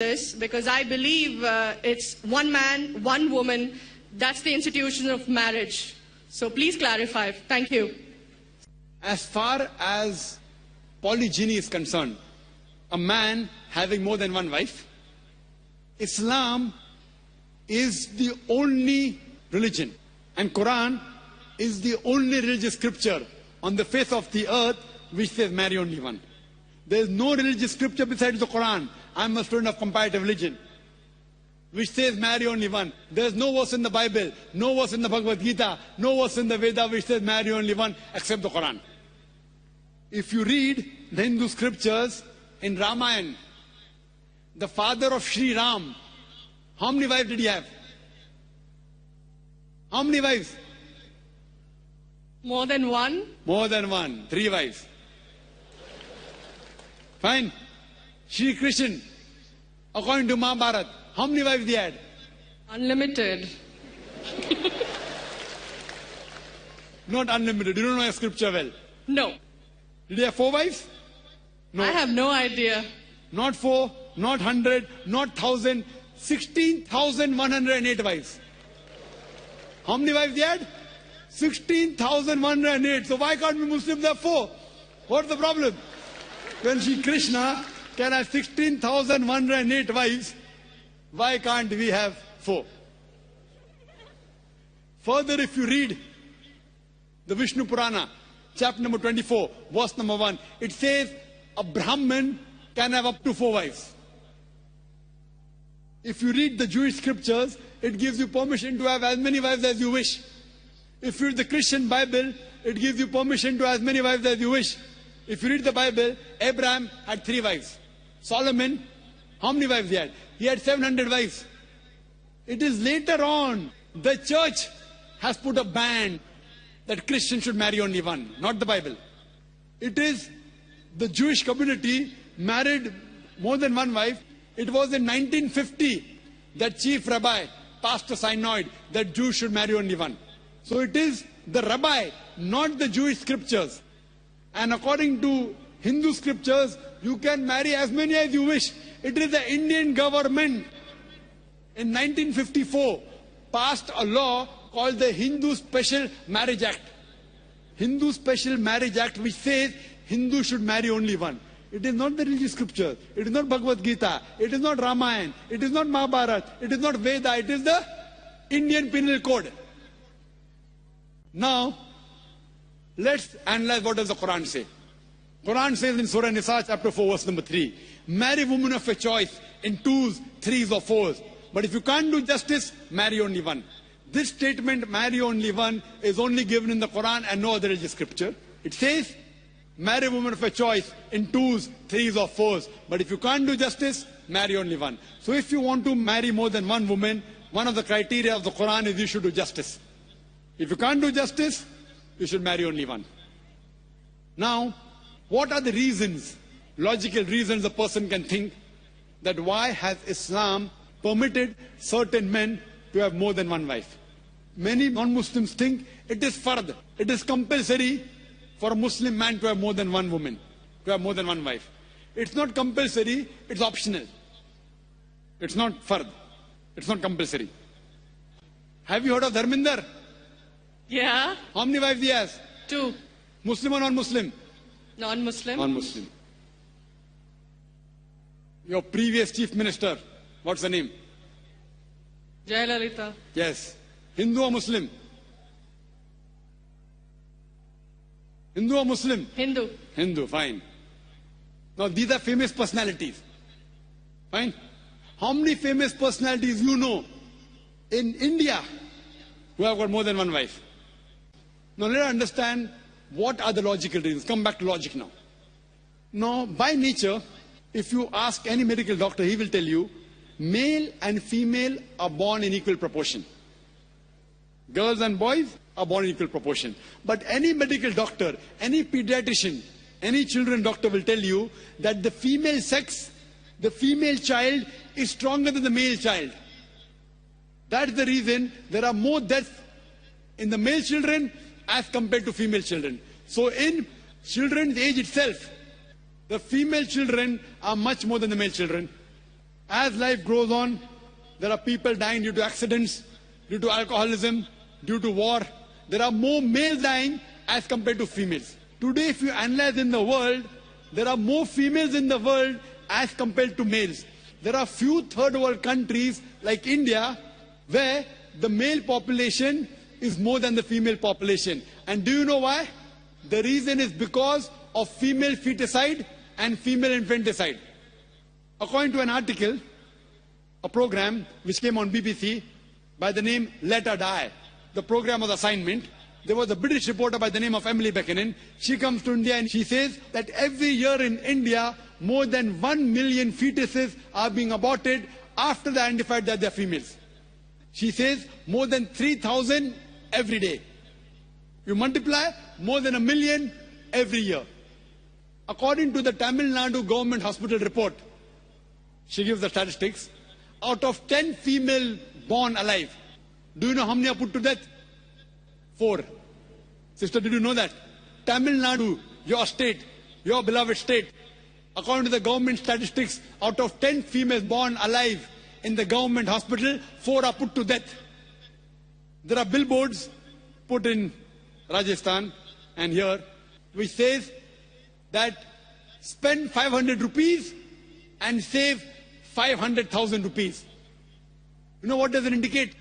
this because I believe it's one man, one woman. That's the institution of marriage. So please clarify. Thank you. As far as polygyny is concerned, a man having more than one wife, Islam is the only religion, and Quran is the only religious scripture on the face of the earth which says marry only one. There is no religious scripture besides the Quran. I'm a student of comparative religion, which says marry only one. There is no verse in the Bible, no verse in the Bhagavad Gita, no verse in the Veda which says marry only one except the Quran. If you read the Hindu scriptures in Ramayana, the father of Sri Ram, how many wives did he have? How many wives? More than one? More than one. 3 wives. Fine. Shri Krishna, according to Mahabharata, how many wives he had? Unlimited. Not unlimited. You don't know your scripture well. No. Did he have 4 wives? No. I have no idea. Not 4, not 100, not 1,000, 16,108 wives. How many wives he had? 16,108. So why can't we Muslims have 4? What's the problem? When Shri Krishna can have 16,108 wives, why can't we have 4? Further, if you read the Vishnu Purana, chapter number 24, verse number 1, it says a Brahmin can have up to 4 wives. If you read the Jewish scriptures, it gives you permission to have as many wives as you wish. If you read the Christian Bible, it gives you permission to have as many wives as you wish. If you read the Bible, Abraham had 3 wives. Solomon, how many wives he had? He had 700 wives. It is later on, the church has put a ban that Christians should marry only one, not the Bible. It is the Jewish community married more than one wife. It was in 1950 that chief rabbi passed a synod that Jews should marry only one. So it is the rabbi, not the Jewish scriptures. And according to Hindu scriptures, you can marry as many as you wish. It is the Indian government in 1954 passed a law called the Hindu Special Marriage Act. Hindu Special Marriage Act, which says Hindus should marry only one. It is not the religious scripture. It is not Bhagavad Gita. It is not Ramayana. It is not Mahabharata. It is not Veda. It is the Indian Penal Code. Now, let's analyze what does the Quran say. Quran says in Surah Nisa, chapter 4, verse number 3, marry women of your choice in 2s, 3s or 4s. But if you can't do justice, marry only one. This statement, marry only one, is only given in the Quran and no other religious scripture. It says, marry women of your choice in 2s, 3s or 4s. But if you can't do justice, marry only one. So if you want to marry more than one woman, one of the criteria of the Quran is you should do justice. If you can't do justice, you should marry only one. Now, what are the reasons, logical reasons a person can think that why has Islam permitted certain men to have more than one wife? Many non-Muslims think it is fard, it is compulsory for a Muslim man to have more than one woman, to have more than one wife. It's not compulsory, it's optional. It's not fard, it's not compulsory. Have you heard of Dharminder? Yeah. How many wives he has? 2. Muslim or non-Muslim? Non-Muslim. Non-Muslim. Your previous chief minister, what's the name? Jayalalitha. Yes. Hindu or Muslim? Hindu or Muslim? Hindu. Hindu, fine. Now these are famous personalities. Fine. How many famous personalities you know in India who have got more than one wife? Now let us understand what are the logical reasons. Come back to logic now. Now, by nature, if you ask any medical doctor, he will tell you, male and female are born in equal proportion. Girls and boys are born in equal proportion. But any medical doctor, any pediatrician, any children doctor will tell you that the female sex, the female child is stronger than the male child. That's the reason there are more deaths in the male children as compared to female children. So in children's age itself, the female children are much more than the male children. As life goes on, there are people dying due to accidents, due to alcoholism, due to war. There are more males dying as compared to females. Today, if you analyze in the world, there are more females in the world as compared to males. There are few third world countries like India where the male population is more than the female population. And do you know why? The reason is because of female feticide and female infanticide. According to an article, a program which came on BBC by the name Let Her Die, the program was assignment. There was a British reporter by the name of Emily Buchanan. She comes to India and she says that every year in India, more than 1 million fetuses are being aborted after they identified that they're females. She says more than 3,000 every day. You multiply, more than 1 million every year. According to the Tamil Nadu government hospital report, she gives the statistics, out of 10 female born alive, do you know how many are put to death? 4. Sister, did you know that? Tamil Nadu, your state, your beloved state, according to the government statistics, out of 10 females born alive in the government hospital, 4 are put to death. There are billboards put in Rajasthan and here, which says that spend 500 rupees and save 500,000 rupees. You know what does it indicate?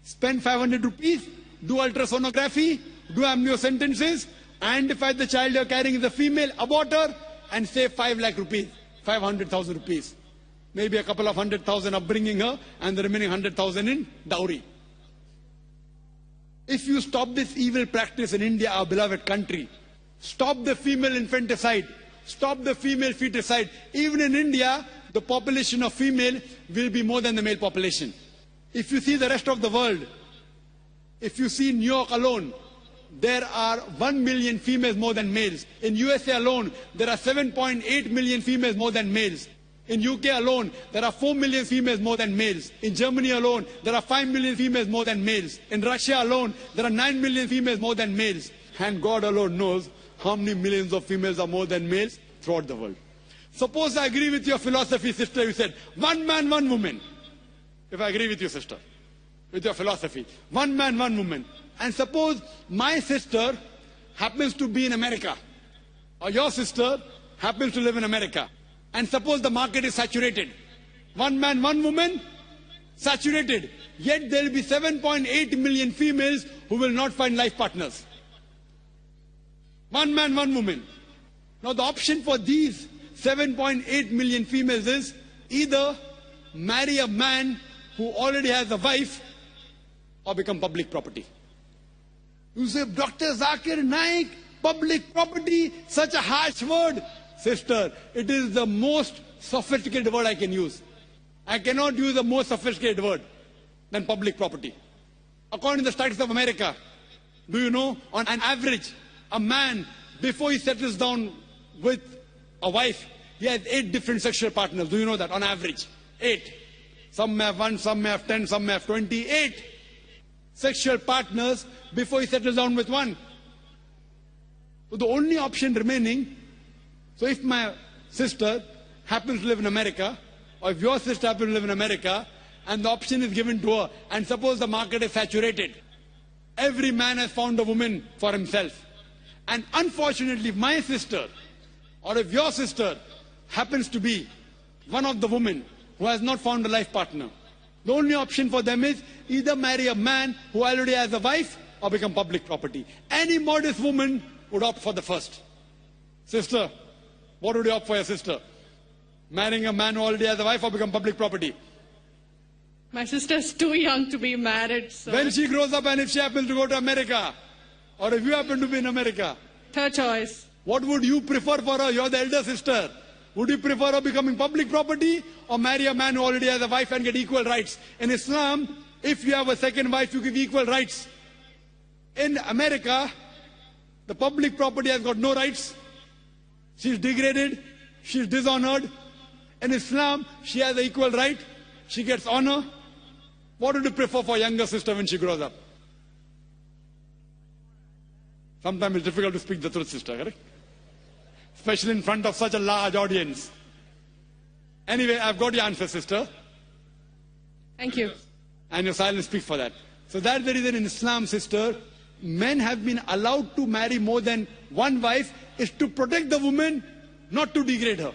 Spend 500 rupees, do ultrasonography, do amniocentesis, identify the child you're carrying is a female, abort her, and save 5 lakh rupees, 500,000 rupees. Maybe a couple of 100,000 upbringing her, and the remaining 100,000 in dowry. If you stop this evil practice in India, our beloved country, stop the female infanticide, stop the female feticide. Even in India, the population of female will be more than the male population. If you see the rest of the world, if you see New York alone, there are 1 million females more than males. In USA alone, there are 7.8 million females more than males. In UK alone, there are 4 million females more than males. In Germany alone, there are 5 million females more than males. In Russia alone, there are 9 million females more than males. And God alone knows how many millions of females are more than males throughout the world. Suppose I agree with your philosophy, sister, you said, 1 man, 1 woman. If I agree with you, sister, with your philosophy, 1 man, 1 woman. And suppose my sister happens to be in America, or your sister happens to live in America. And suppose the market is saturated. 1 man, 1 woman, saturated. Yet there will be 7.8 million females who will not find life partners. 1 man, 1 woman. Now the option for these 7.8 million females is either marry a man who already has a wife or become public property. You say, Dr. Zakir Naik, public property, such a harsh word. Sister, it is the most sophisticated word I can use. I cannot use a more sophisticated word than public property. According to the statistics of America, do you know, on an average, a man, before he settles down with a wife, he has 8 different sexual partners. Do you know that? On average, 8. Some may have 1, some may have 10, some may have 20. 8 sexual partners before he settles down with one. So the only option remaining, so if my sister happens to live in America, or if your sister happens to live in America, and the option is given to her, and suppose the market is saturated, every man has found a woman for himself. And unfortunately, if my sister, or if your sister happens to be one of the women who has not found a life partner, the only option for them is either marry a man who already has a wife or become public property. Any modest woman would opt for the first. Sister, what would you opt for your sister? Marrying a man who already has a wife or become public property? My sister's too young to be married, so... When she grows up and if she happens to go to America, or if you happen to be in America, Third choice. What would you prefer for her? You're the elder sister. Would you prefer her becoming public property or marry a man who already has a wife and get equal rights? In Islam, if you have a second wife, you give equal rights. In America, the public property has got no rights. She's degraded. She's dishonored. In Islam, she has an equal right. She gets honor. What would you prefer for younger sister when she grows up? Sometimes it's difficult to speak the truth, sister, correct? Especially in front of such a large audience. Anyway, I've got your answer, sister. Thank you. And your silence speaks for that. So that's the reason in Islam, sister, men have been allowed to marry more than one wife is to protect the woman, not to degrade her.